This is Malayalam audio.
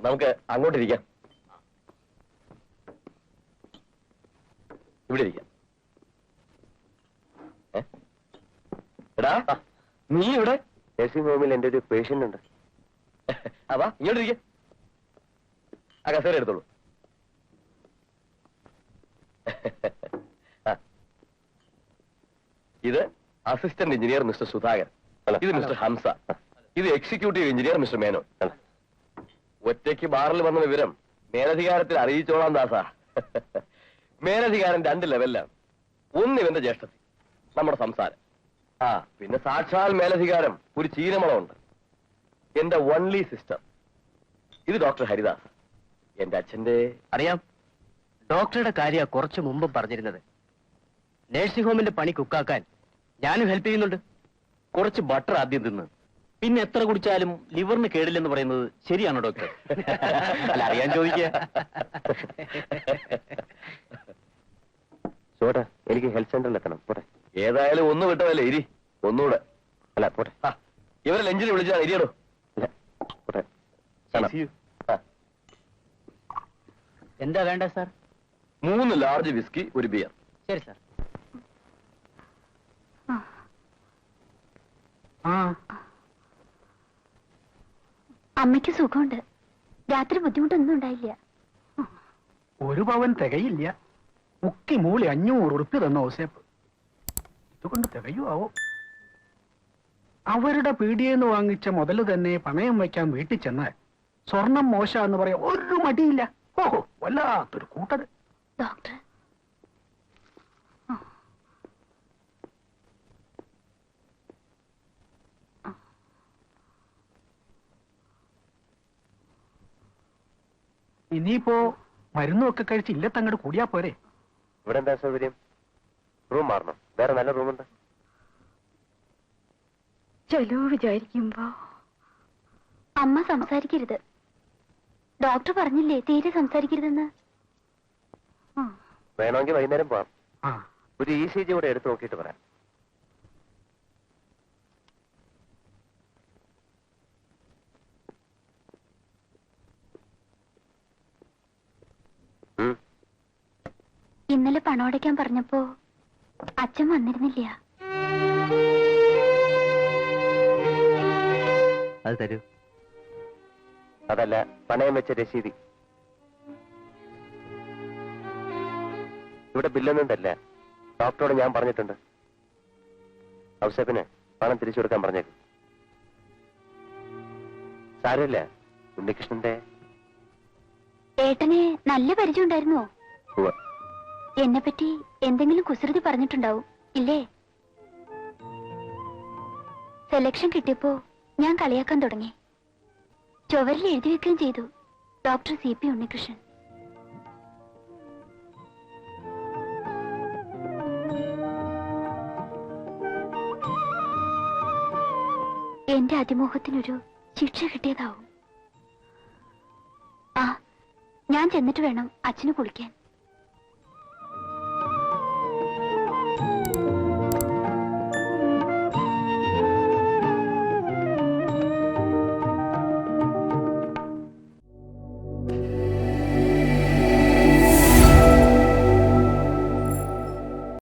നമുക്ക് അങ്ങോട്ടിരിക്കാം. ഇവിടെ ഇരിക്കാം. എടാ, നീ ഇവിടെ? നഴ്സിംഗ് ഹോമിൽ എന്റെ ഒരു പേഷ്യന്റ് ഉണ്ട്. അതാ ഇങ്ങോട്ടിരിക്കാം. ആ കസേര എടുത്തോളൂ. ഇത് അസിസ്റ്റന്റ് എഞ്ചിനീയർ മിസ്റ്റർ സുധാകരൻ. ഇത് മിസ്റ്റർ ഹംസ. ഇത് എക്സിക്യൂട്ടീവ് എഞ്ചിനീയർ മിസ്റ്റർ മേനോൻ. ഒറ്റയ്ക്ക് ബാറിൽ വന്ന വിവരം മേലധികാരത്തിൽ അറിയിച്ചോളാം ദാസാ. മേലധികാരൻ 2 ലെവലിലാണ്. ഒന്ന് ഇവന്റെ ജ്യേഷ്ഠത്തി, നമ്മുടെ സംസാരം. പിന്നെ സാക്ഷാൽ മേലധികാരം ഒരു ചീനമളമുണ്ട്, എന്റെ ഓൺലി സിസ്റ്റർ. ഇത് ഡോക്ടർ ഹരിദാസ്, എന്റെ അച്ഛന്റെ. അറിയാം, ഡോക്ടറുടെ കാര്യം കുറച്ചു മുമ്പും പറഞ്ഞിരുന്നത്. നഴ്സിംഗ് ഹോമിന്റെ പണി കുക്കാക്കാൻ ഞാനും ഹെൽപ്പ് ചെയ്യുന്നുണ്ട്. കുറച്ച് ബട്ടർ ആദ്യം തിന്ന്, പിന്നെ എത്ര കുടിച്ചാലും ലിവറിന് കേടില്ലെന്ന് പറയുന്നത് ശരിയാണോ ഡോക്ടർ? അല്ല, അറിയാൻ ചോദിക്കുക. ചോട്ടെ, എനിക്ക് ഹെൽത്ത് സെന്ററിൽ എത്തണം. പോട്ടെ. ഏതായാലും ഒന്ന് വിട്ടതല്ലേ, ഇരി. ഒന്നുകൂടെ. അല്ല, പോട്ടെ. ഇവരെ ലഞ്ചിന് വിളിച്ചാൽ ഇരിയടോ. പോട്ടെ. എന്താ വേണ്ട സാർ? 3 ലാർജ് വിസ്കി, ഒരു ബിയർ. ശരി സാർ. അമ്മയ്ക്ക് സുഖമുണ്ട്. രാത്രി ബുദ്ധിമുട്ടൊന്നും ഉണ്ടായില്ല. 1 പവൻ തികയില്ല. മുക്കി മൂളി 500 ഉറുപ്പ്യ തന്ന ഓസേപ്പ്. ഇതുകൊണ്ട് തികയുമാവോ? അവരുടെ പീടിയെന്ന് വാങ്ങിച്ച മുതല് തന്നെ പണയം വയ്ക്കാൻ വീട്ടിൽ ചെന്നാൽ സ്വർണം മോശ എന്ന് പറയാൻ ഒരു മടിയില്ല. ഓഹോ, വല്ലാത്തൊരു കൂട്ടത്. ഡോക്ടർ, ഇനിയിപ്പോ മരുന്നൊക്കെ കഴിച്ച് ഇല്ലത്തങ്ങോട്ട് കൂടിയാ പോരെ? ഇവിടെ എന്താ സൗകര്യം? റൂം മാറണം. വേറെ നല്ല റൂമുണ്ട്. ചെലവ് വിചാരിക്കുമ്പോ അമ്മ സംസാരിക്കരുത്. ഡോക്ടർ പറഞ്ഞില്ലേ തീരെ സംസാരിക്കരുതെന്ന്. വേണമെങ്കിൽ വൈകുന്നേരം പോവാം. ആ, ഒരു ECG കൂടെ എടുത്ത് നോക്കിയിട്ട് പറയാം. ഇന്നലെ പണം അടയ്ക്കാൻ പറഞ്ഞപ്പോ അച്ഛൻ വന്നിരുന്നില്ല. അത് തരൂ. അതല്ല, പണയം വെച്ച രസീതി. ഇവിടെ ബില്ലൊന്നും തരില്ല. ഡോക്ടറോട് ഞാൻ പറഞ്ഞിട്ടുണ്ട്. ഔസേപ്പിന് പണം തിരിച്ചു കൊടുക്കാൻ പറഞ്ഞേക്കും. സാരമില്ല, ഉണ്ണികൃഷ്ണന്റെ. ഏട്ടനെ നല്ല പരിചയം ഉണ്ടായിരുന്നോ? ഉവ്വ്. എന്നെ പറ്റി എന്തെങ്കിലും കുസൃതി പറഞ്ഞിട്ടുണ്ടാവും ഇല്ലേ? സെലക്ഷൻ കിട്ടിയപ്പോ ഞാൻ കളിയാക്കാൻ തുടങ്ങി. ചുവരിൽ എഴുതി വെക്കുകയും ചെയ്തു, ഡോക്ടർ CP ഉണ്ണികൃഷ്ണൻ. എന്റെ അതിമോഹത്തിനൊരു ശിക്ഷ കിട്ടിയതാവും. ഞാൻ ചെന്നിട്ട് വേണം അച്ഛന് കുളിക്കാൻ.